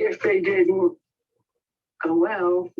if they didn't go well.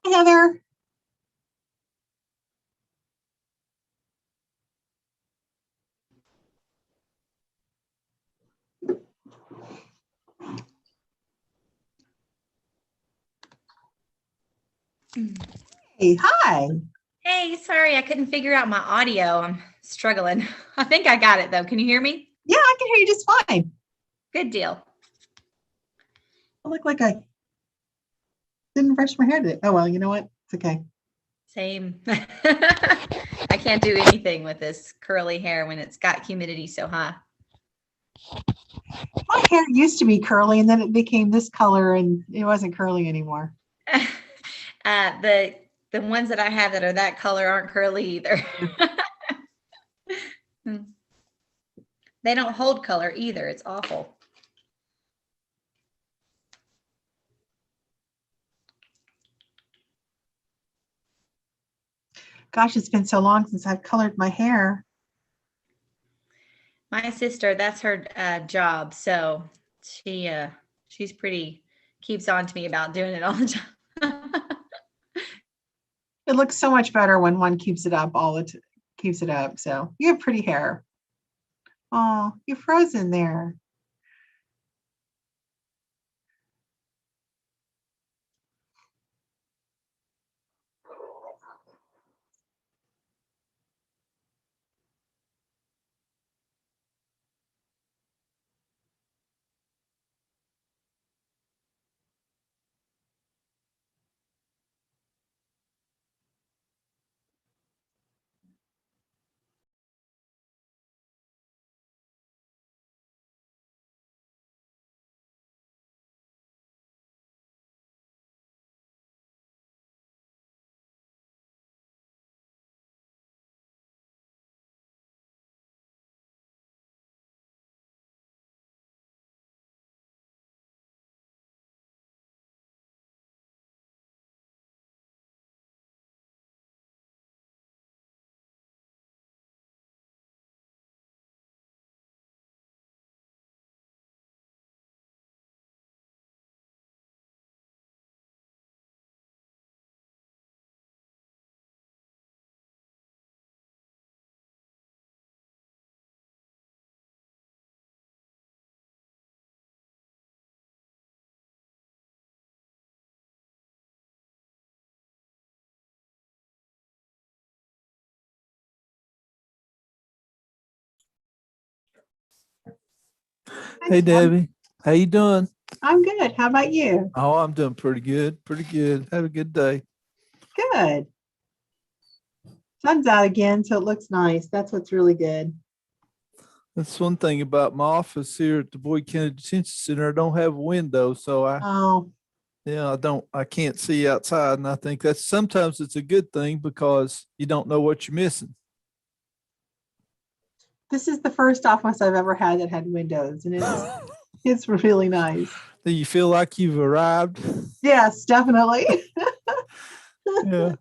Hi, Heather. Hey, hi. Hey, sorry, I couldn't figure out my audio. I'm struggling. I think I got it though. Can you hear me? Yeah, I can hear you just fine. Good deal. I look like I didn't brush my hair today. Oh, well, you know what? It's okay. Same. I can't do anything with this curly hair when it's got humidity so high. My hair used to be curly and then it became this color and it wasn't curly anymore. The ones that I have that are that color aren't curly either. They don't hold color either. It's awful. Gosh, it's been so long since I've colored my hair. My sister, that's her job. So she's pretty, keeps on to me about doing it all the time. It looks so much better when one keeps it up keeps it up. So you have pretty hair. Oh, you froze in there. Hey, Debbie. How you doing? I'm good. How about you? Oh, I'm doing pretty good. Pretty good. Had a good day. Good. Sun's out again, so it looks nice. That's what's really good. That's one thing about my office here at the Boyd County Detention Center. I don't have a window, so Oh, I can't see outside. And I think that's sometimes it's a good thing because you don't know what you're missing. this is the first office I've ever had that had windows, and it's really nice. Do you feel like you've arrived? Yes, definitely. Yeah.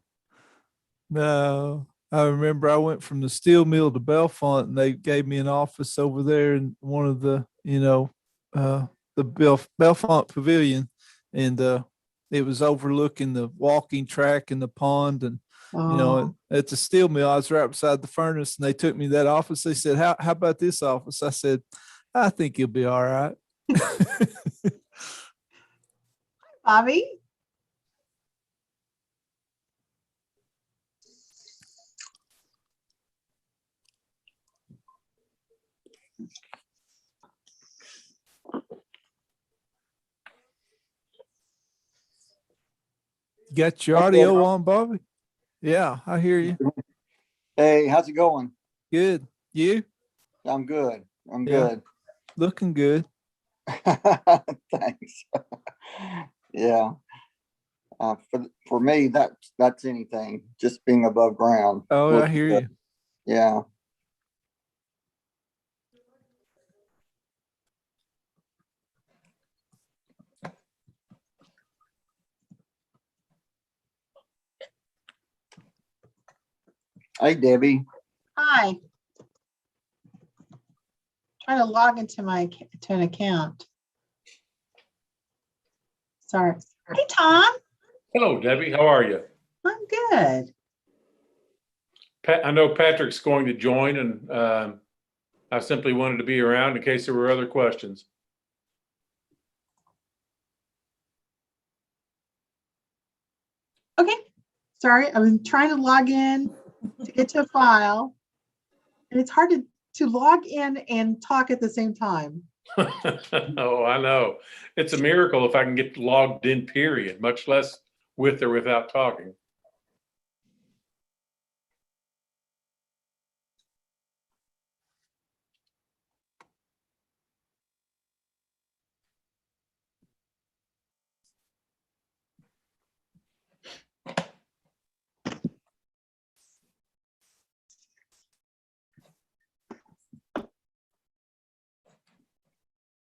No, I remember I went from the steel mill to Belfont and they gave me an office over there in one of the, the Belfont Pavilion. And it was overlooking the walking track and the pond. And, Oh, at the steel mill, I was right beside the furnace and they took me to that office. They said, how about this office? I said, I think you'll be all right. Bobby. Got your audio on, Bobby? Yeah, I hear you. Hey, how's it going? Good. You? I'm good. I'm Yeah. good. Looking good. Thanks. Yeah. For me, that's anything. Just being above ground. Oh, I Looking hear good. you. Yeah. Hey, Debbie. Hi. Trying to log into an account. Sorry. Hey, Tom. Hello, Debbie. How are you? I'm good. I know Patrick's going to join, and I simply wanted to be around in case there were other questions. Okay. Sorry, I was trying to log in to get to a file. And it's hard to log in and talk at the same time. Oh, I know. It's a miracle if I can get logged in, period, much less with or without talking.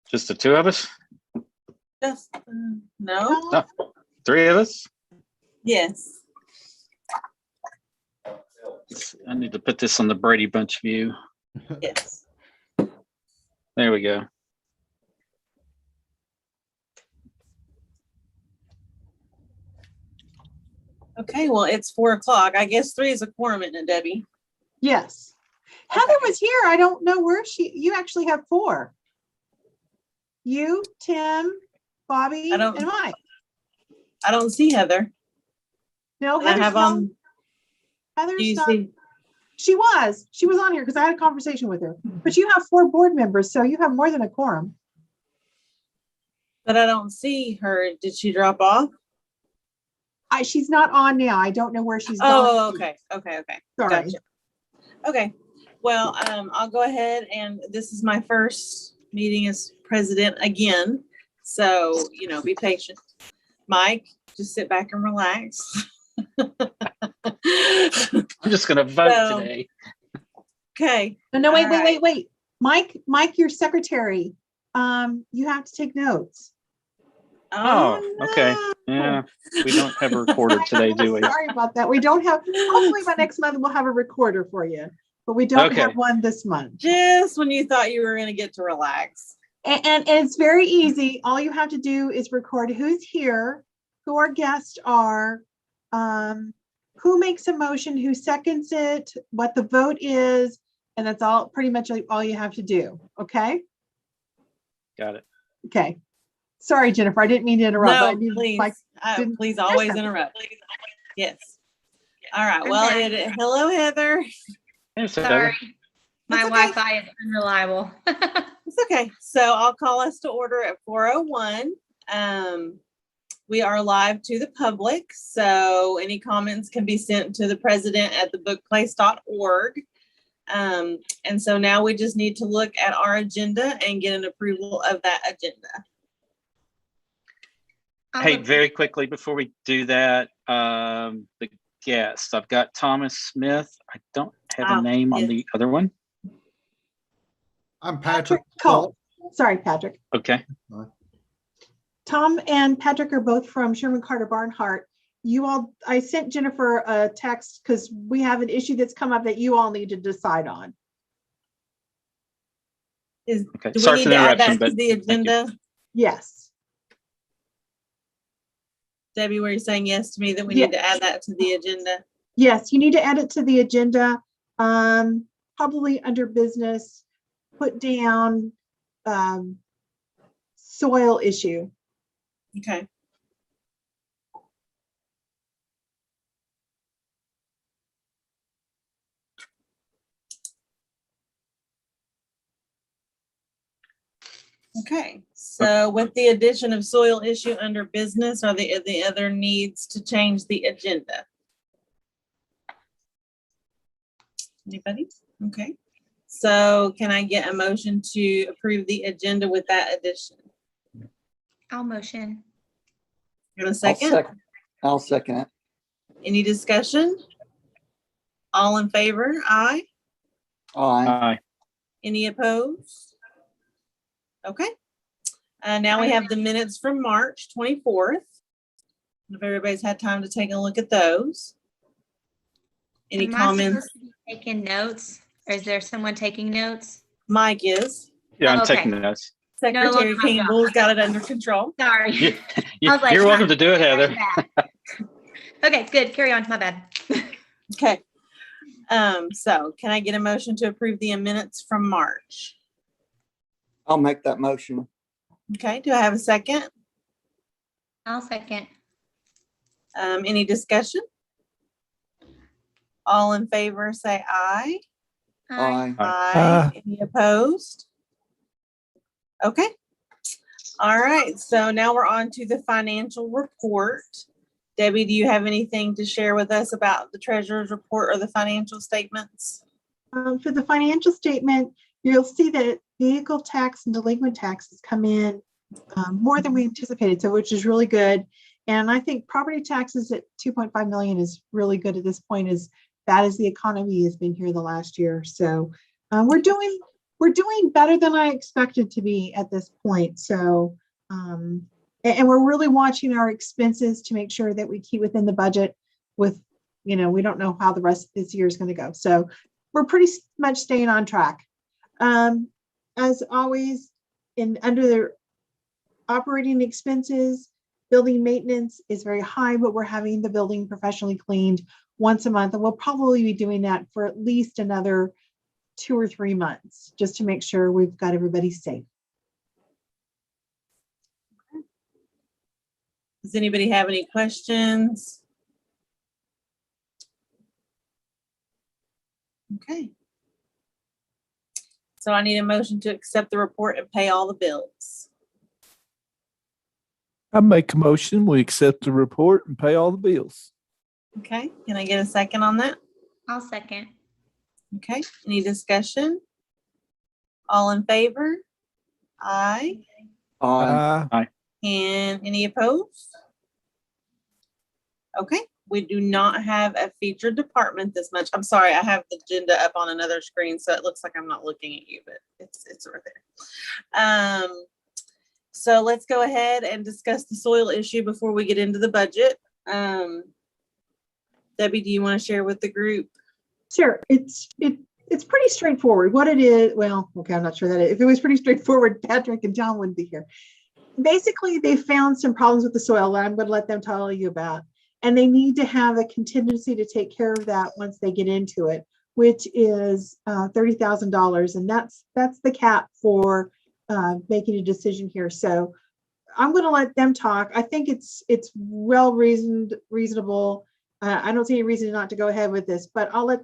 Just the two of us? Just no. No, three of us? Yes. I need to put this on the Brady Bunch view. Yes. There we go. Okay. Well, it's 4 o'clock. I guess 3 is a quorum, isn't it, Debbie? Yes. Heather was here. I don't know where you actually have 4. You, Tim, Bobby, I don't- and Mike. I don't see Heather. No, And I have Heather's Do Heather's you not. see? She was on here because I had a conversation with her. But you have 4 board members, so you have more than a quorum. But I don't see her. Did she drop off? She's not on now. I don't know where she's Oh, gone. okay. Sorry. Gotcha. Okay. Well, I'll go ahead, and this is my first meeting as president again. So, be patient. Mike, just sit back and relax. I'm just going to vote So- today. Okay. No, wait. All right. Mike, your secretary. You have to take notes. Oh, okay. no. Yeah, we don't have a recorder today, do we? Sorry about that. We don't have, hopefully by next month we'll have a recorder for you, but we don't Okay. have one this month. Just when you thought you were going to get to relax. And it's very easy. All you have to do is record who's here, who our guests are, who makes a motion, who seconds it, what the vote is, and that's all, pretty much all you have to do. Okay? Got it. Okay. Sorry, Jennifer, I didn't mean to interrupt. but I No, didn't please. like- didn't- Please always something. interrupt. Yes. All right. Well, hello, Heather. Hey, so Heather. My That's okay. Wi-Fi is unreliable. It's okay. So I'll call us to order at 4:01. We are live to the public, so any comments can be sent to the president at thebookplace.org. And so now we just need to look at our agenda and get an approval of that agenda. Hey, very quickly before we do that, the guests, I've got Thomas Smith. I don't have a name on yes. the other one. I'm Patrick Cole. Sorry, Patrick. Okay. Tom and Patrick are both from Sherman Carter Barnhart. You all, I sent Jennifer a text because we have an issue that's come up that you all need to decide on. Okay. Do Sorry we for need the to add that interruption, to but the agenda? Yes. Debbie, were you saying yes to me that we need to add that to the agenda? Yes, you need to add it to the agenda. Probably under business, put down soil issue. Okay. Okay, so with the addition of soil issue under business, are the other needs to change the agenda? Anybody? Okay, so can I get a motion to approve the agenda with that addition? I'll motion. In a second, I'll second it. any discussion? All in favor? Aye. Aye. aye. Any opposed? Okay. Now we have the minutes from March 24th. If everybody's had time to take a look at those. Any Am I comments? supposed to be taking notes? Or is there someone taking notes? Mike is. Yeah, I'm Okay. taking notes. Secretary look, my Campbell's got it under control. Sorry. You, I was like, you're welcome to do it, Heather. Okay, good. Carry on. My bad. Okay. So can I get a motion to approve the minutes from March? I'll make that motion. Okay, do I have a second? I'll second. Any discussion? All in favor, say aye. Aye. Aye. Any opposed? Okay. All right, so now we're on to the financial report. Debbie, do you have anything to share with us about the treasurer's report or the financial statements? For the financial statement, you'll see that vehicle tax and delinquent taxes come in more than we anticipated, so which is really good. And I think property taxes at 2.5 million is really good at this point, as bad as the economy has been here the last year. So we're doing better than I expected to be at this point. So and we're really watching our expenses to make sure that we keep within the budget. With, we don't know how the rest of this year is going to go. So we're pretty much staying on track. As always, under the operating expenses, building maintenance is very high, but we're having the building professionally cleaned once a month, and we'll probably be doing that for at least another 2 or 3 months, just to make sure we've got everybody safe. Does anybody have any questions? Okay. So I need a motion to accept the report and pay all the bills. I make a motion, we accept the report and pay all the bills. Okay, can I get a second on that? I'll second. Okay, any discussion? All in favor? Aye. Aye. And any opposed? Okay, we do not have a featured department this much. I'm sorry, I have the agenda up on another screen, so it looks like I'm not looking at you, but it's right there. So let's go ahead and discuss the soil issue before we get into the budget. Debbie, do you want to share with the group? Sure, it's pretty straightforward. What it is, well, okay, I'm not sure that if it was pretty straightforward, Patrick and John wouldn't be here. Basically, they found some problems with the soil that I'm going to let them tell you about, and they need to have a contingency to take care of that once they get into it, which is $30,000, and that's the cap for making a decision here. So I'm going to let them talk. I think it's well reasonable. I don't see any reason not to go ahead with this, but I'll let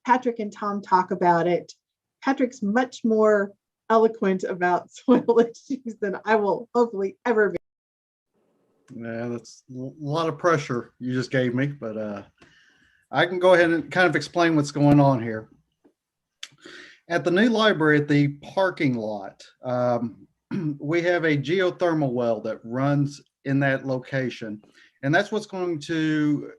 Patrick and Tom talk about it. Patrick's much more eloquent about soil issues than I will hopefully ever be. Yeah, that's a lot of pressure you just gave me, but I can go ahead and kind of explain what's going on here. At the new library, at the parking lot, we have a geothermal well that runs in that location. And that's what's going to,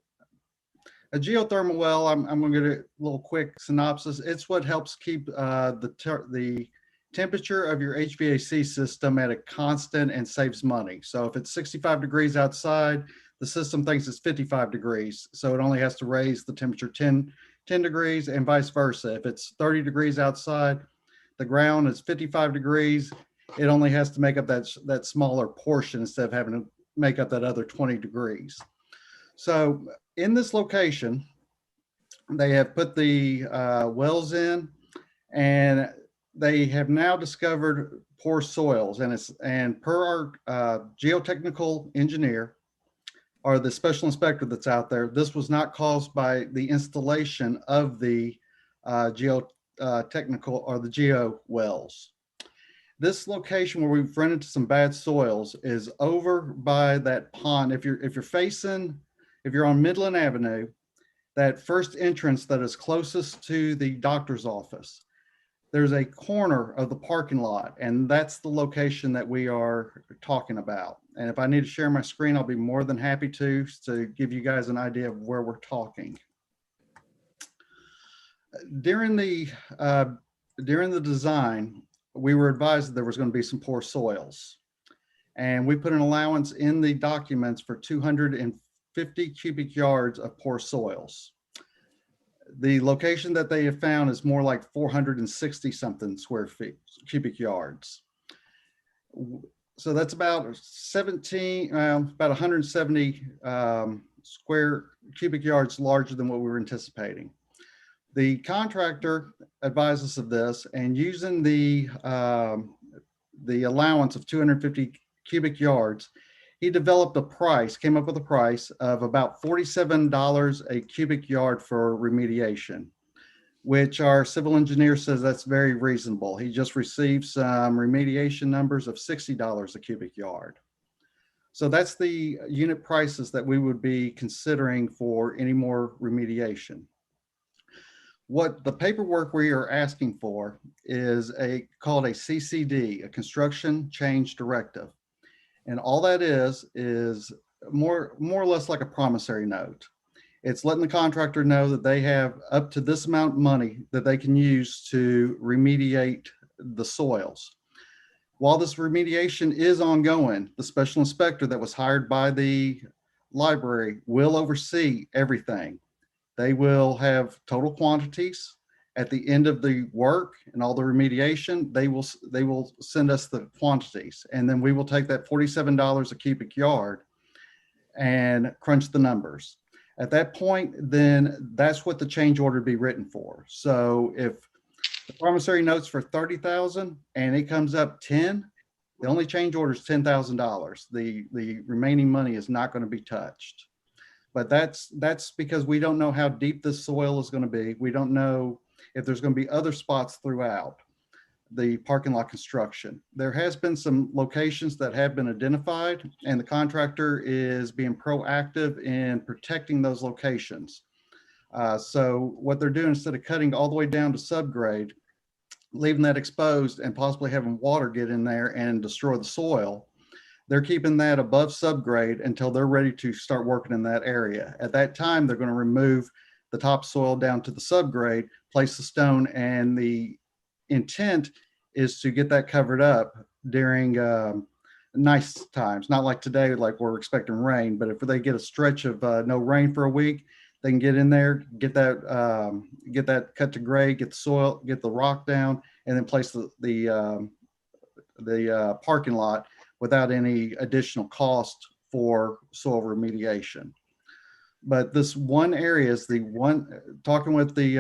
a geothermal well, I'm going to get a little quick synopsis. It's what helps keep the temperature of your HVAC system at a constant and saves money. So if it's 65 degrees outside, the system thinks it's 55 degrees. So it only has to raise the temperature 10 degrees and vice versa. If it's 30 degrees outside, the ground is 55 degrees. It only has to make up that smaller portion instead of having to make up that other 20 degrees. So in this location, they have put the wells in, and they have now discovered poor soils. And per our geotechnical engineer, or the special inspector that's out there, this was not caused by the installation of the geotechnical or the geo wells. This location where we've run into some bad soils is over by that pond. If you're on Midland Avenue, that first entrance that is closest to the doctor's office, there's a corner of the parking lot, and that's the location that we are talking about. And if I need to share my screen, I'll be more than happy to give you guys an idea of where we're talking. During the design, we were advised that there was going to be some poor soils. And we put an allowance in the documents for 250 cubic yards of poor soils. The location that they have found is more like 460 something cubic yards. So that's about 170 square cubic yards larger than what we were anticipating. The contractor advised us of this, and using the allowance of 250 cubic yards, he developed a price, came up with a price of about $47 a cubic yard for remediation, which our civil engineer says that's very reasonable. He just received some remediation numbers of $60 a cubic yard. So that's the unit prices that we would be considering for any more remediation. What the paperwork we are asking for is called a CCD, a Construction Change Directive. And all that is more or less like a promissory note. It's letting the contractor know that they have up to this amount of money that they can use to remediate the soils. While this remediation is ongoing, the special inspector that was hired by the library will oversee everything. They will have total quantities. At the end of the work and all the remediation, they will send us the quantities, and then we will take that $47 a cubic yard and crunch the numbers. At that point, then that's what the change order be written for. So if the promissory note's for $30,000 and it comes up 10, the only change order is $10,000. The remaining money is not going to be touched. But that's because we don't know how deep this soil is going to be. We don't know if there's going to be other spots throughout the parking lot construction. There has been some locations that have been identified, and the contractor is being proactive in protecting those locations. So what they're doing, instead of cutting all the way down to subgrade, leaving that exposed and possibly having water get in there and destroy the soil, they're keeping that above subgrade until they're ready to start working in that area. At that time, they're going to remove the topsoil down to the subgrade, place the stone, and the intent is to get that covered up during nice times. Not like today, like we're expecting rain, but if they get a stretch of no rain for a week, they can get in there, get that cut to grade, get the soil, get the rock down, and then place the parking lot without any additional cost for soil remediation. But this one area is the one, talking with the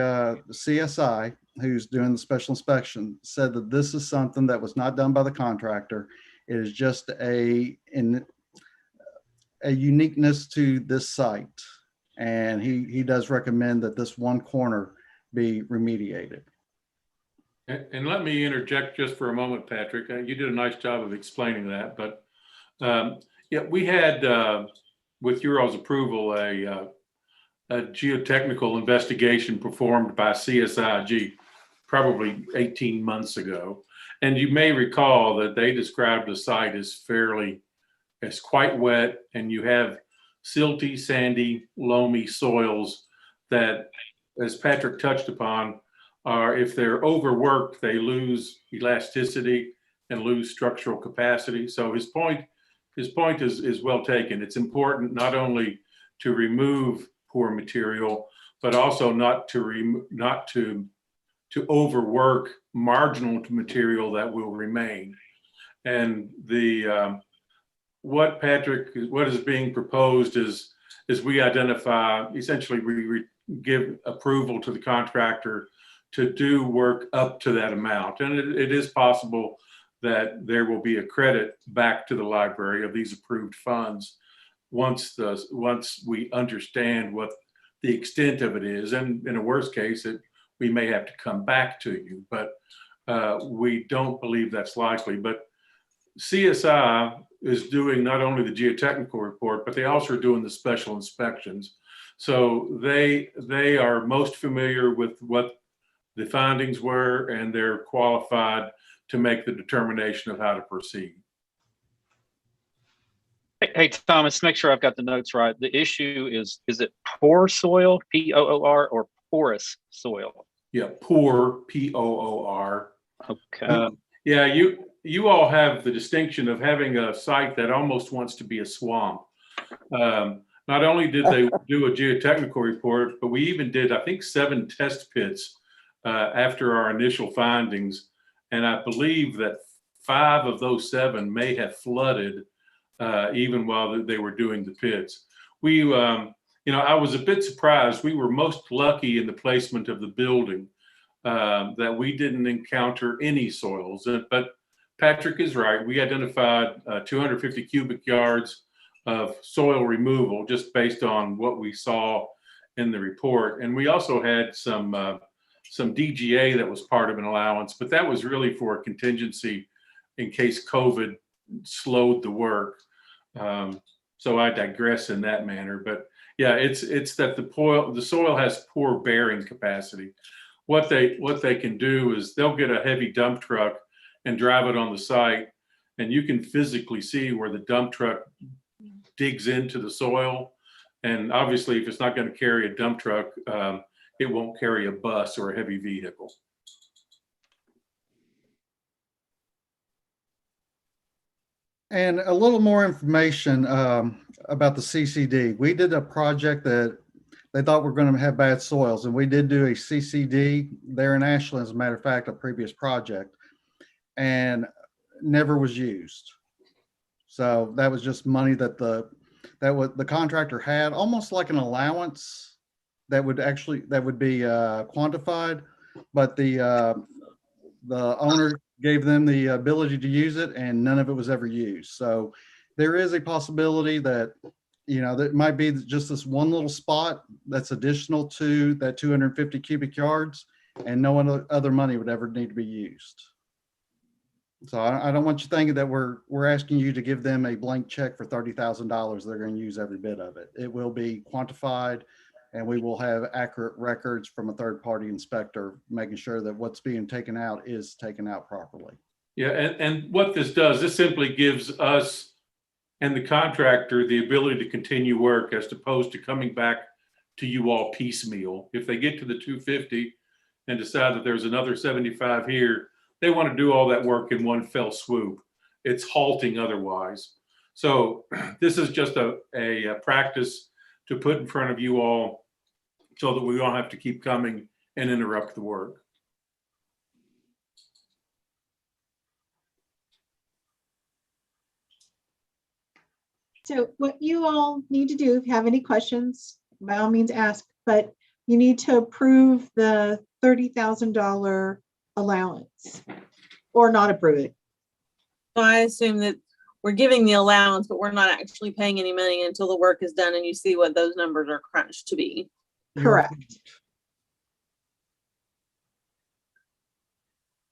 CSI, who's doing the special inspection, said that this is something that was not done by the contractor. It is just a uniqueness to this site. And he does recommend that this one corner be remediated. And let me interject just for a moment, Patrick. You did a nice job of explaining that, but yeah, we had, with your all's approval, a geotechnical investigation performed by CSIG probably 18 months ago. And you may recall that they described the site as it's quite wet, and you have silty, sandy, loamy soils that, as Patrick touched upon, are, if they're overworked, they lose elasticity and lose structural capacity. So his point is well taken. It's important not only to remove poor material, but also not to overwork marginal material that will remain. And what is being proposed is we identify, essentially we give approval to the contractor to do work up to that amount. And it is possible that there will be a credit back to the library of these approved funds once we understand what the extent of it is. And in a worst case, we may have to come back to you, but we don't believe that's likely. But CSI is doing not only the geotechnical report, but they also are doing the special inspections. So they are most familiar with what the findings were, and they're qualified to make the determination of how to proceed. Hey, Thomas, make sure I've got the notes right. The issue is it poor soil, P-O-O-R, or porous soil? Yeah, poor, P-O-O-R. Okay. Yeah, you all have the distinction of having a site that almost wants to be a swamp. Not only did they do a geotechnical report, but we even did, I think, 7 test pits after our initial findings. And I believe that 5 of those 7 may have flooded even while they were doing the pits. I was a bit surprised. We were most lucky in the placement of the building that we didn't encounter any soils. But Patrick is right. We identified 250 cubic yards of soil removal just based on what we saw in the report. And we also had some DGA that was part of an allowance, but that was really for a contingency in case COVID slowed the work. So I digress in that manner, but yeah, it's that the soil has poor bearing capacity. What they can do is they'll get a heavy dump truck and drive it on the site, and you can physically see where the dump truck digs into the soil. And obviously, if it's not going to carry a dump truck, it won't carry a bus or a heavy vehicle. And a little more information about the CCD. We did a project that they thought we're going to have bad soils, and we did do a CCD there in Ashland, as a matter of fact, a previous project, and never was used. So that was just money that the contractor had, almost like an allowance that would be quantified, but the owner gave them the ability to use it, and none of it was ever used. So there is a possibility that, that might be just this one little spot that's additional to that 250 cubic yards, and no other money would ever need to be used. So I don't want you thinking that we're asking you to give them a blank check for $30,000. They're going to use every bit of it. It will be quantified, and we will have accurate records from a third-party inspector, making sure that what's being taken out is taken out properly. Yeah, and what this does, this simply gives us and the contractor the ability to continue work as opposed to coming back to you all piecemeal. If they get to the 250 and decide that there's another 75 here, they want to do all that work in one fell swoop. It's halting otherwise. So this is just a practice to put in front of you all so that we don't have to keep coming and interrupt the work. So what you all need to do, if you have any questions, by all means ask, but you need to approve the $30,000 allowance or not approve it. So I assume that we're giving the allowance, but we're not actually paying any money until the work is done and you see what those numbers are crunched to be. Correct.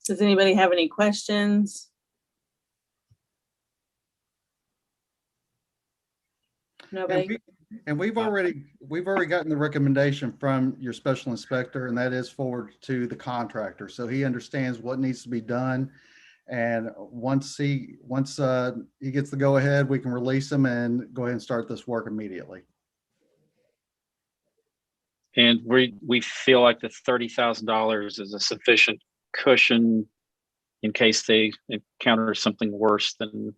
Does anybody have any questions? Nobody? And we've already gotten the recommendation from your special inspector, and that is forward to the contractor. So he understands what needs to be done. And once he gets the go ahead, we can release him and go ahead and start this work immediately. And we feel like the $30,000 is a sufficient cushion in case they encounter something worse than,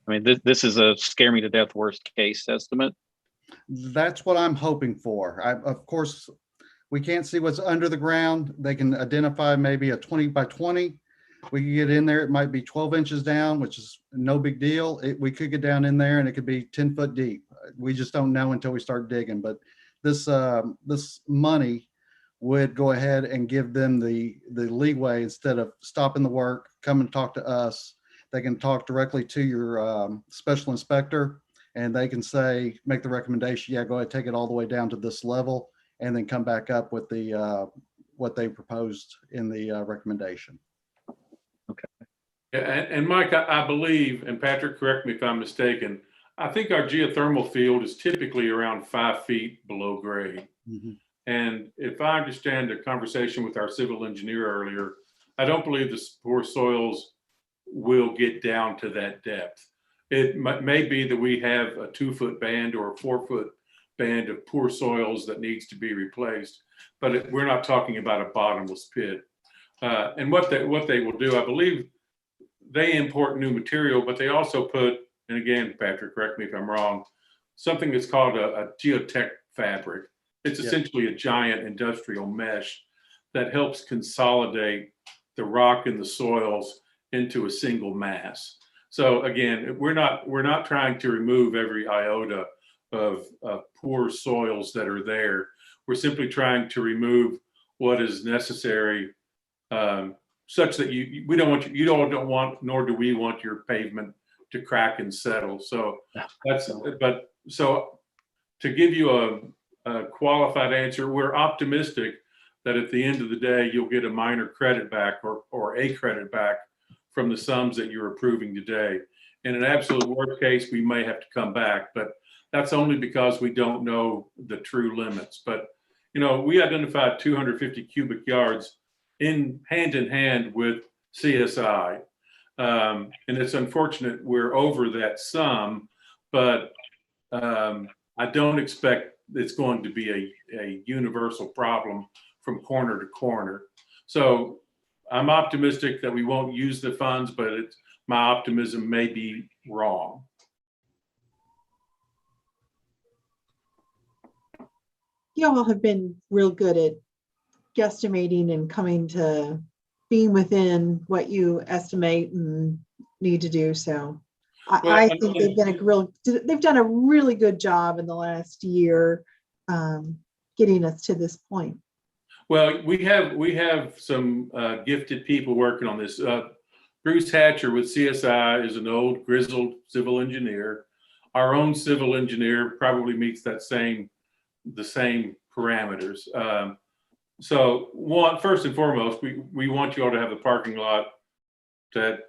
I mean, this is a scare me to death worst case estimate. That's what I'm hoping for. Of course, we can't see what's under the ground. They can identify maybe a 20 by 20. We could get in there. It might be 12 inches down, which is no big deal. We could get down in there and it could be 10 foot deep. We just don't know until we start digging. But this money would go ahead and give them the leeway. Instead of stopping the work, come and talk to us. They can talk directly to your special inspector, and they can say, make the recommendation, yeah, go ahead, take it all the way down to this level, and then come back up with the what they proposed in the recommendation. Yeah, and Mike, I believe, and Patrick, correct me if I'm mistaken, I think our geothermal field is typically around 5 feet below grade. Mm-hmm. And if I understand the conversation with our civil engineer earlier, I don't believe the poor soils will get down to that depth. It may be that we have a 2 foot band or a 4 foot band of poor soils that needs to be replaced, but we're not talking about a bottomless pit. And what they will do, I believe they import new material, but they also put, and again, Patrick, correct me if I'm wrong, something that's called a geotech fabric. It's essentially a giant industrial mesh that helps consolidate the rock and the soils into a single mass. So again, we're not trying to remove every iota of poor soils that are there. We're simply trying to remove what is necessary, such that you don't want, nor do we want your pavement to crack and settle. So so to give you a qualified answer, we're optimistic that at the end of the day, you'll get a minor credit back or a credit back from the sums that you're approving today. In an absolute worst case, we may have to come back, but that's only because we don't know the true limits. But, we identified 250 cubic yards in hand with CSI. And it's unfortunate we're over that sum, but I don't expect it's going to be a universal problem from corner to corner. So I'm optimistic that we won't use the funds, but my optimism may be wrong. You all have been real good at guesstimating and coming to being within what you estimate and need to do. So I think they've done a really good job in the last year getting us to this point. Well, we have some gifted people working on this. Bruce Hatcher with CSI is an old grizzled civil engineer. Our own civil engineer probably meets the same parameters. So first and foremost, we want you all to have the parking lot that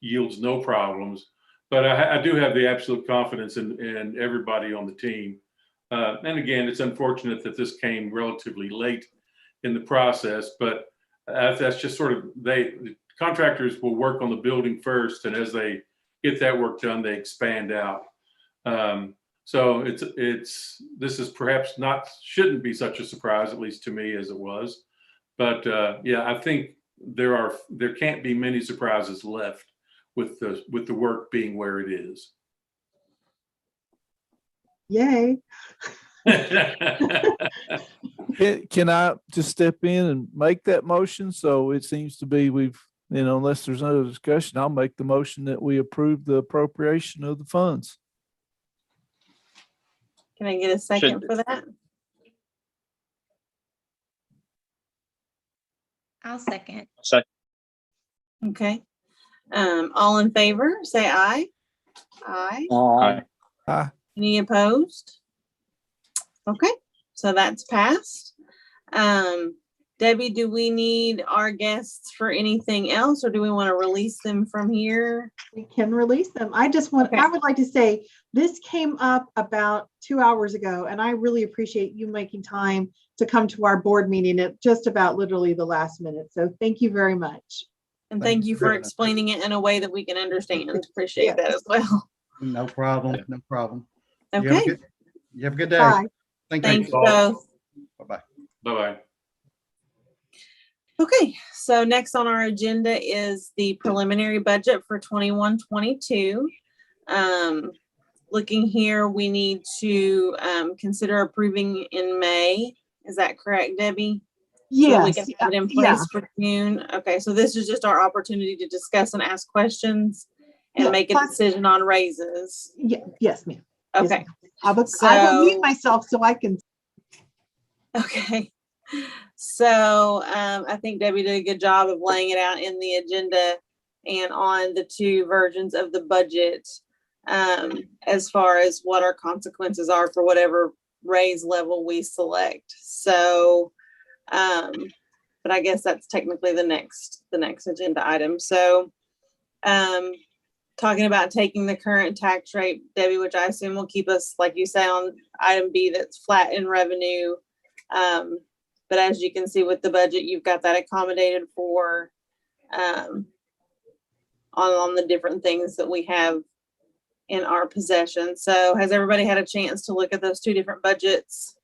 yields no problems. But I do have the absolute confidence in everybody on the team. And again, it's unfortunate that this came relatively late in the process, but that's just sort of, the contractors will work on the building first, and as they get that work done, they expand out. So this is perhaps shouldn't be such a surprise, at least to me, as it was. But yeah, I think there can't be many surprises left with the work being where it is. Yay. Can I just step in and make that motion? So it seems to be unless there's no discussion, I'll make the motion that we approve the appropriation of the funds. Can I get a second for that? I'll second. Okay. All in favor, say aye. Aye. Aye. Aye. Any opposed? Okay, so that's passed. Debbie, do we need our guests for anything else, or do we want to release them from here? We can release them. I would like to say, this came up about 2 hours ago, and I really appreciate you making time to come to our board meeting at just about literally the last minute. So thank you very much. And Thank thank you you for very much. explaining it in a way that we can understand. Appreciate that Yes. as well. No problem, no problem. You have a Okay, good- You have a good day. Bye. Thank thank you. you both. Bye-bye. Bye-bye. Okay, so next on our agenda is the preliminary budget for 21-22. Looking here, we need to consider approving in May. Is that correct, Debbie? So that we Yes. can have it in Yeah. place for June. Okay, so this is just our opportunity to discuss and ask questions and Yeah, make a plus- decision on raises. Yeah. Yes, ma'am. Yes, Okay, ma'am. I will mute So- myself so I can. okay. So I think Debbie did a good job of laying it out in the agenda and on the two versions of the budget, as far as what our consequences are for whatever raise level we select. So, but I guess that's technically the next agenda item. So, talking about taking the current tax rate, Debbie, which I assume will keep us, like you say, on item B, that's flat in revenue. But as you can see with the budget, you've got that accommodated for, on the different things that we have in our possession. So has everybody had a chance to look at those two different budgets?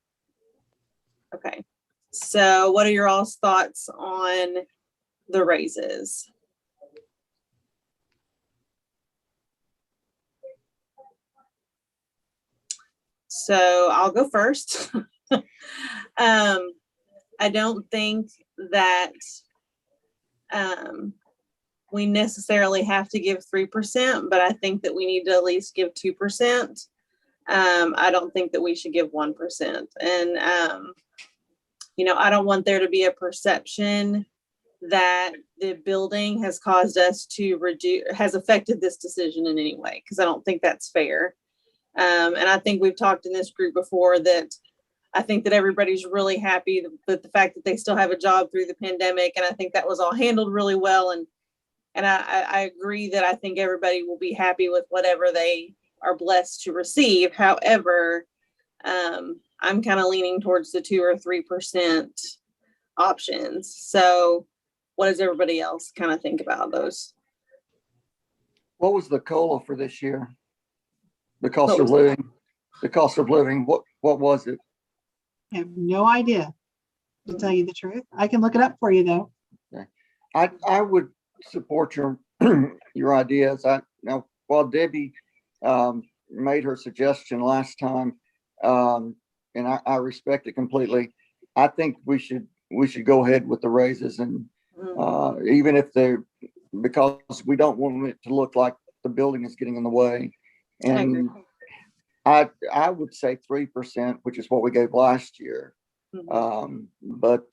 Okay, so what are your all's thoughts on the raises? So I'll go first. I don't think that we necessarily have to give 3%, but I think that we need to at least give 2%. I don't think that we should give 1%. And, I don't want there to be a perception that the building has caused us to has affected this decision in any way, because I don't think that's fair. And I think we've talked in this group before that I think that everybody's really happy with the fact that they still have a job through the pandemic. And I think that was all handled really well. And I agree that I think everybody will be happy with whatever they are blessed to receive. However, I'm kind of leaning towards the 2 or 3% options. So what does everybody else kind of think about those? What was the COLA for this year? The cost What of was living, what was it? I have no idea, to tell you the truth. I can look it up for you though. I would support your your ideas. Now while Debbie made her suggestion last time, and I respect it completely, I think we should go ahead with the raises, and even if because we don't want it to look like the building is getting in the way. And I would say 3%, which is what we gave last year. But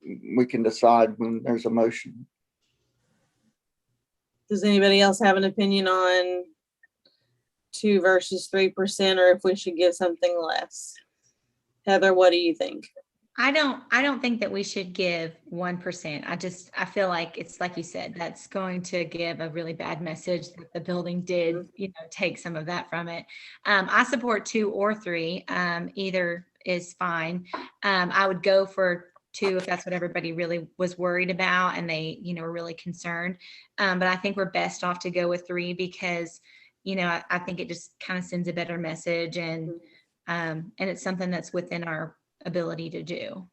we can decide when there's a motion. Does anybody else have an opinion on 2 versus 3%, or if we should give something less? Heather, what do you think? I don't think that we should give 1%. I feel like it's like you said, that's going to give a really bad message that the building did, take some of that from it. I support 2 or 3. Either is fine. I would go for 2 if that's what everybody really was worried about and they, were really concerned. But I think we're best off to go with 3 because, I think it just kind of sends a better message and it's something that's within our ability to do.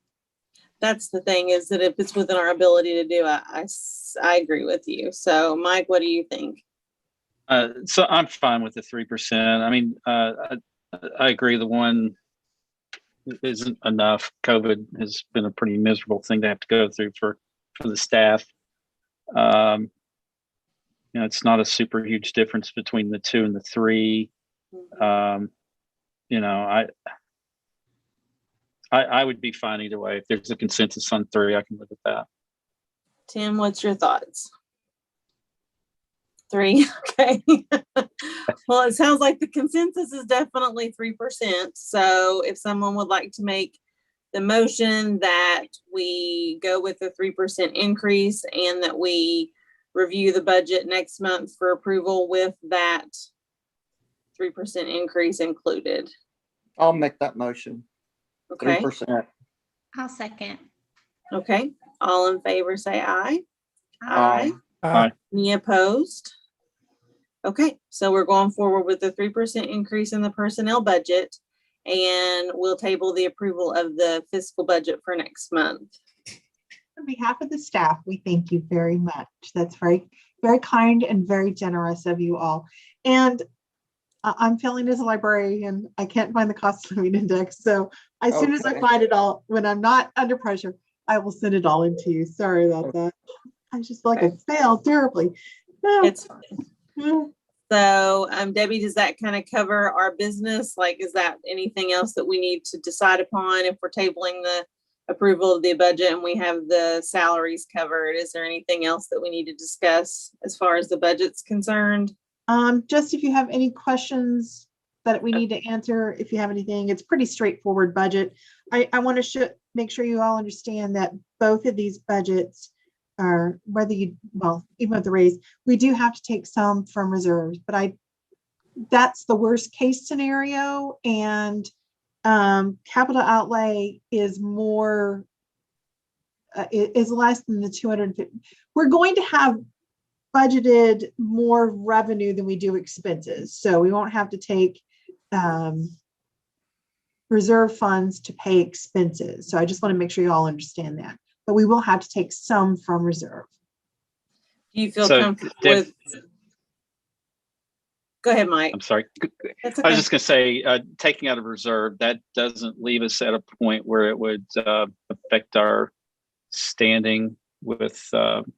That's the thing, is that if it's within our ability to do, I agree with you. So Mike, what do you think? So I'm fine with the 3%. I mean, I agree. The 1 isn't enough. COVID has been a pretty miserable thing to have to go through for the staff. It's not a super huge difference between the 2 and the 3. I would be fine either way. If there's a consensus on 3, I can live with that. Tim, what's your thoughts? 3, okay. Well, it sounds like the consensus is definitely 3%. So if someone would like to make the motion that we go with the 3% increase and that we review the budget next month for approval with that 3% increase included. I'll make that motion. Okay, 3%. I'll second. okay. All in favor, say aye. Aye. Aye. Any opposed? Okay, so we're going forward with the 3% increase in the personnel budget, and we'll table the approval of the fiscal budget for next month. On behalf of the staff, we thank you very much. That's very, very kind and very generous of you all. And I'm feeling as a librarian, I can't find the cost of living index. So as soon as I Okay. find it all, when I'm not under pressure, I will send it all into you. Sorry about that. I just feel like I failed terribly. No. It's fine. So, Debbie, does that kind of cover our business? Like, is that anything else that we need to decide upon if we're tabling the approval of the budget and we have the salaries covered? Is there anything else that we need to discuss as far as the budget's concerned? Just if you have any questions that we need to answer, if you have anything, it's pretty straightforward budget. I want to make sure you all understand that both of these budgets are, whether you, well, even with the raise, we do have to take some from reserves, but that's the worst case scenario. And capital outlay is more, is less than the 250. We're going to have budgeted more revenue than we do expenses. So we won't have to take reserve funds to pay expenses. So I just want to make sure you all understand that. But we will have to take some from reserve. Do you feel So, comfortable Deb- with? Go ahead, Mike. I'm sorry. That's I okay. was just going to say, taking out of reserve, that doesn't leave us at a point where it would affect our standing with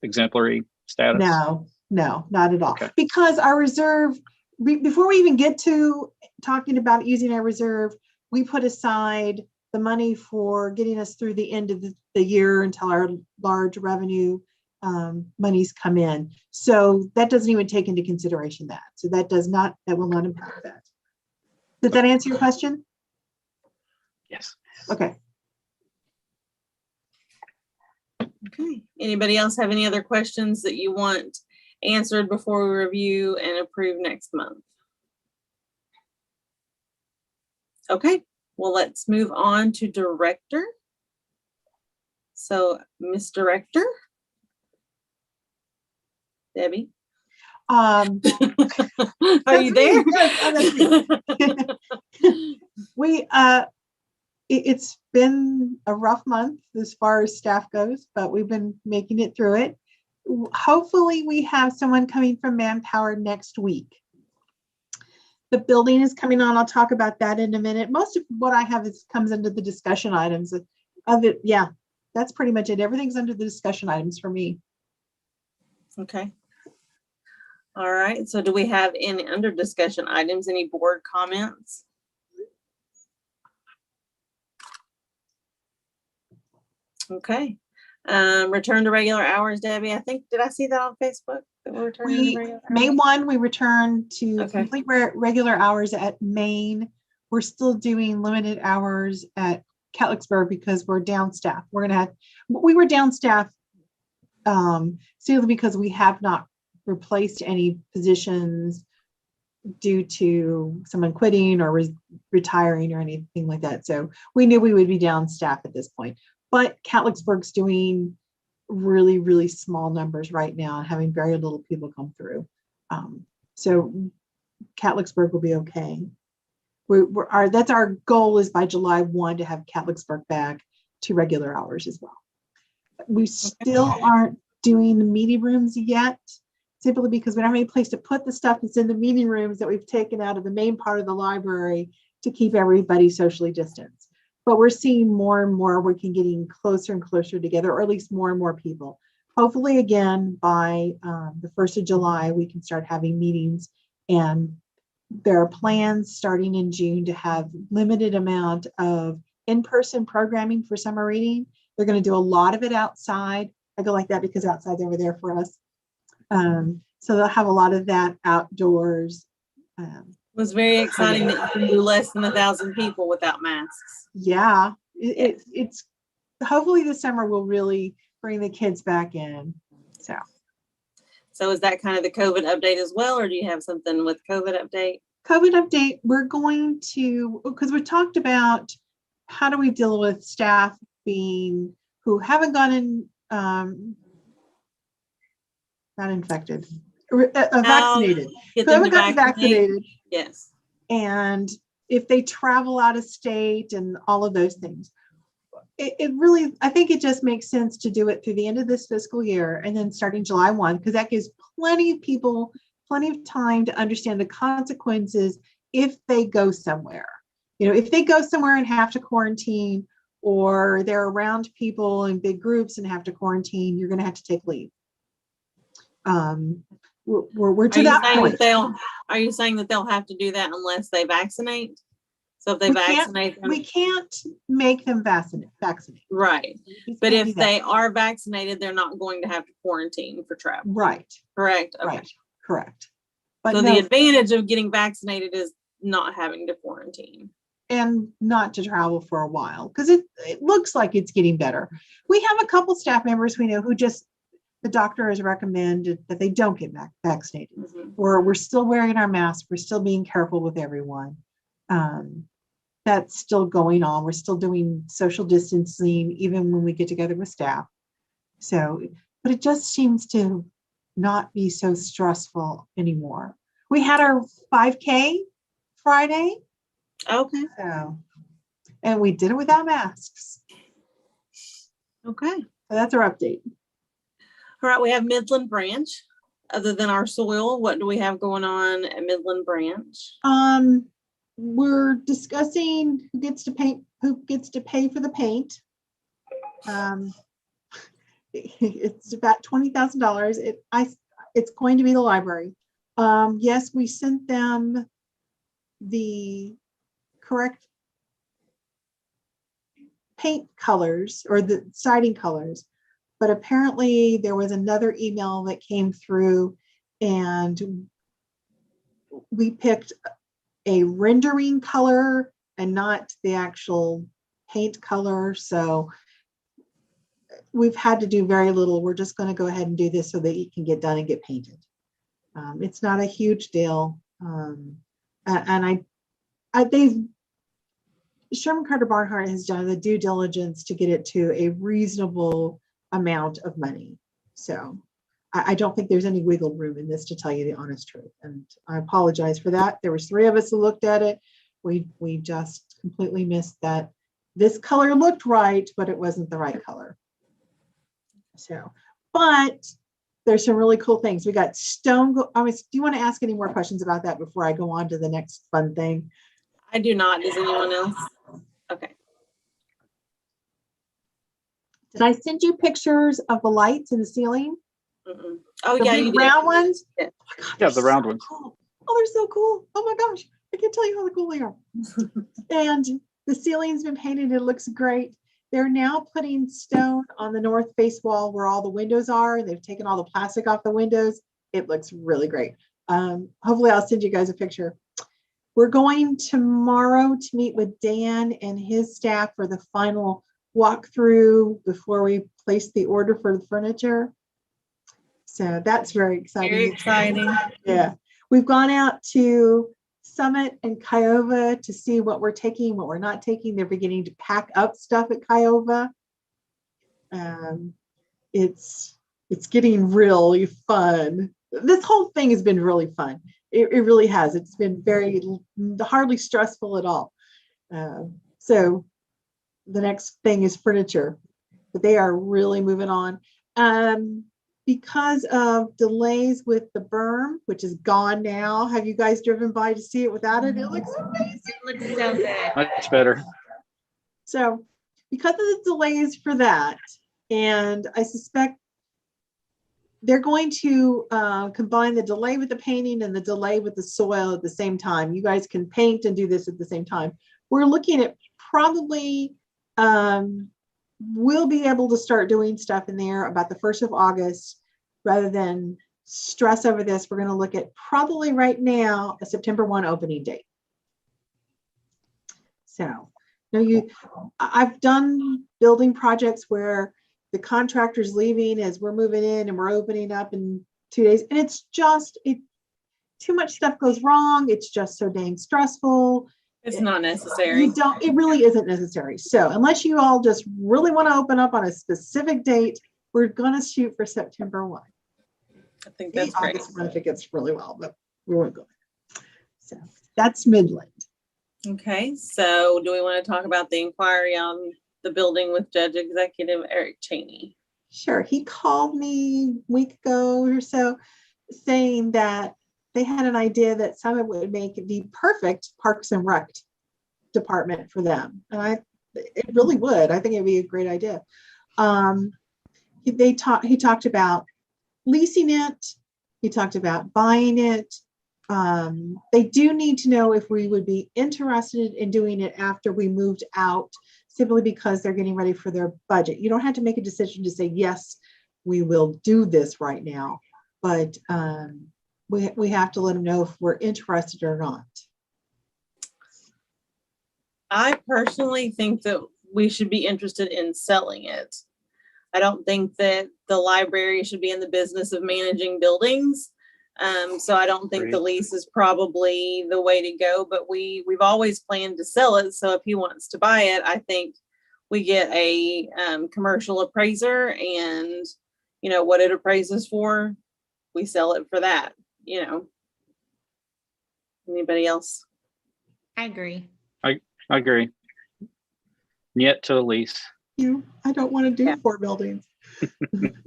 exemplary status. No, not at all. Okay. Because our reserve, before we even get to talking about using our reserve, we put aside the money for getting us through the end of the year until our large revenue monies come in. So that doesn't even take into consideration that. So that will not impact that. Did that answer your question? Yes. Okay. Okay. Anybody else have any other questions that you want answered before we review and approve next month? Okay, well, let's move on to director. So, Miss Director. Debbie. Are you there? It's been a rough month as far as staff goes, but we've been making it through it. Hopefully we have someone coming from Manpower next week. The building is coming on. I'll talk about that in a minute. Most of what I have comes under the discussion items of it. Yeah, that's pretty much it. Everything's under the discussion items for me. Okay. All right. So do we have any under discussion items, any board comments? Okay. Return to regular hours, Debbie. I think, did I see that on Facebook? That we're returning to regular May hours? 1, we return to Okay. complete regular hours at Maine. We're still doing limited hours at Catlettsburg because we're down staff. We were down staff simply because we have not replaced any positions due to someone quitting or retiring or anything like that. So we knew we would be down staff at this point. But Catlettsburg's doing really, really small numbers right now and having very little people come through. So Catlettsburg will be okay. That's our goal, is by July 1 to have Catlettsburg back to regular hours as well. We still aren't doing the meeting rooms yet, simply because we don't have any place to put the stuff that's in the meeting rooms that we've taken out of the main part of the library to keep everybody socially distanced. But we're seeing more and more we can getting closer and closer together, or at least more and more people. Hopefully, again, by the 1st of July, we can start having meetings, and there are plans starting in June to have limited amount of in-person programming for summer reading. They're going to do a lot of it outside. I go like that because outside's over there for us. So they'll have a lot of that outdoors. It was very exciting that you can do less than 1,000 people without masks. Yeah, It's hopefully this summer will really bring the kids back in. So is that kind of the COVID update as well, or do you have something with COVID update? COVID update, we're going to, because we talked about how do we deal with staff who haven't gotten, not infected, vaccinated, Get who them haven't to gotten vaccinate? vaccinated, Yes. and if they travel out of state and all of those things. It really, I think it just makes sense to do it through the end of this fiscal year and then starting July 1, because that gives plenty of people plenty of time to understand the consequences if they go somewhere. If they go somewhere and have to quarantine, or they're around people in big groups and have to quarantine, you're going to have to take leave. We're to that point. Are you saying that they'll have to do that unless they vaccinate? So if they We can't- vaccinate them, We can't make them vaccinate. right? We But can't do if that. they are vaccinated, they're not going to have to quarantine for travel. Right, Correct. Okay. right, correct. But So no, the advantage of getting vaccinated is not having to quarantine. and not to travel for a while, because it looks like it's getting better. We have a couple staff members we know who the doctor has recommended that they don't get vaccinated. Mhm. We're still wearing our masks. We're still being careful with everyone. That's still going on. We're still doing social distancing, even when we get together with staff. So, but it just seems to not be so stressful anymore. We had our 5K Friday. Okay. So, and we did it without masks. Okay. So that's our update. All right. We have Midland Branch. Other than our soil, what do we have going on at Midland Branch? We're discussing who gets to pay for the paint. It's about $20,000. It's going to be the library. Yes, we sent them the correct paint colors or the siding colors, but apparently there was another email that came through and we picked a rendering color and not the actual paint color. So we've had to do very little. We're just going to go ahead and do this so that it can get done and get painted. It's not a huge deal. And Sherman Carter Barnhart has done the due diligence to get it to a reasonable amount of money. So I don't think there's any wiggle room in this, to tell you the honest truth. And I apologize for that. There was 3 of us who looked at it. We just completely missed that this color looked right, but it wasn't the right color. So, but there's some really cool things. We got stone. Do you want to ask any more questions about that before I go on to the next fun thing? I do not. Does anyone else? Okay. Did I send you pictures of the lights in the ceiling? Mm-mm. Oh The yeah, big you did. round ones? Yeah. Oh my God, Yeah, they're the round so ones. cool. Oh, they're so cool. Oh my gosh. I can't tell you how cool they are. And the ceiling's been painted. It looks great. They're now putting stone on the north face wall where all the windows are. They've taken all the plastic off the windows. It looks really great. Hopefully I'll send you guys a picture. We're going tomorrow to meet with Dan and his staff for the final walkthrough before we place the order for the furniture. So that's very exciting. Very exciting. Yeah. We've gone out to Summit and Kiowa to see what we're taking, what we're not taking. They're beginning to pack up stuff at Kiowa. It's getting really fun. This whole thing has been really fun. It really has. It's been hardly stressful at all. So the next thing is furniture, but they are really moving on. Because of delays with the berm, which is gone now. Have you guys driven by to see it without it? It looks amazing. It looks so good. Much better. So because of the delays for that, and I suspect they're going to combine the delay with the painting and the delay with the soil at the same time. You guys can paint and do this at the same time. We're looking at probably, we'll be able to start doing stuff in there about the 1st of August rather than stress over this. We're going to look at probably right now a September 1 opening date. So I've done building projects where the contractor's leaving as we're moving in and we're opening up in 2 days. And it's just, too much stuff goes wrong. It's just so dang stressful. It's not necessary. It really isn't necessary. So unless you all just really want to open up on a specific date, we're going to shoot for September 1. I think that's great. August 1 if it gets really well, but we won't go there. So that's Midland. Okay, so do we want to talk about the inquiry on the building with Judge Executive Eric Cheney? Sure. He called me a week ago or so saying that they had an idea that Summit would make the perfect Parks and Rec department for them. And it really would. I think it'd be a great idea. He talked about leasing it. He talked about buying it. They do need to know if we would be interested in doing it after we moved out, simply because they're getting ready for their budget. You don't have to make a decision to say, yes, we will do this right now, but we have to let them know if we're interested or not. I personally think that we should be interested in selling it. I don't think that the library should be in the business of managing buildings. So I don't think the lease is probably the way to go, but we've always planned to sell it. So if he wants to buy it, I think we get a commercial appraiser, and what it appraises for, we sell it for that. Anybody else? I agree. I agree. Yet to the lease. I don't want to do 4 buildings.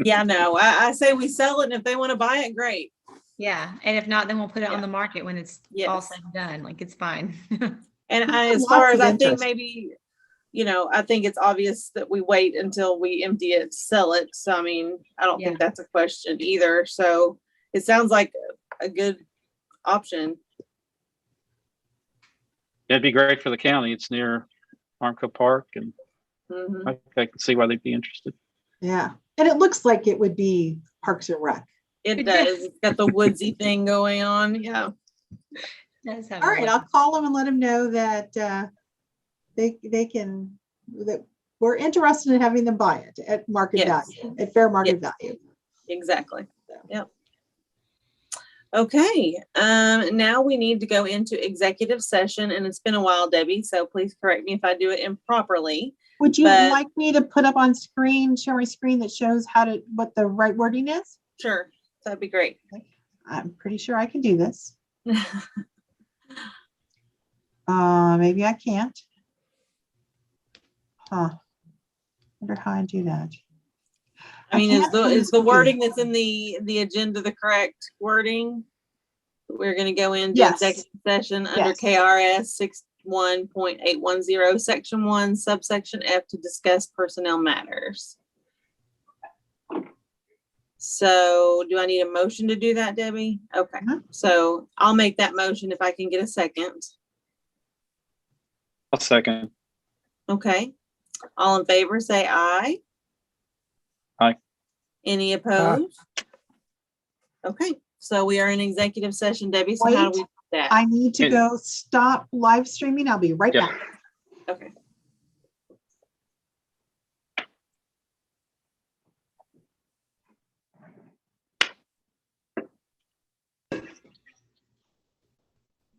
Yeah, no, I say we sell it, and if they want to buy it, great. Yeah. And if not, then we'll put it on the market when it's all Yes. said and done. Like, it's fine. And as far Lots as of I think interest. maybe, I think it's obvious that we wait until we empty it to sell it. So, I mean, I don't think that's a question either. So it sounds like a good option. It'd be great for the county. It's near Armco Park, and Mhm. I can see why they'd be interested. Yeah. And it looks like it would be Parks and Rec. It does. It's got the woodsy thing going on. Yeah. Does have All a right, look. I'll call them and let them know that that we're interested in having them buy it at market Yes. value, at fair market value. Exactly. Yep. Okay. Now we need to go into executive session, and it's been a while, Debbie, so please correct me if I do it improperly. Would you But- like me to put up on screen, show my screen that shows what the right wording is? Sure. That'd be great. I'm pretty sure I can do this. Maybe I can't. Wonder how I do that. I mean, can't see is this the computer. wording that's in the agenda the correct wording? We're going to go into Yes. executive session under Yes. KRS 61.810, section 1, subsection F, to discuss personnel matters. So do I need a motion to do that, Debbie? Okay. Mhm. So I'll make that motion if I can get a second. I'll second. Okay. All in favor, say aye. Aye. Any opposed? Okay, so we are in executive session, Debbie. So how do we do that? I need to And- go stop live streaming. I'll be right Yep. back. Okay.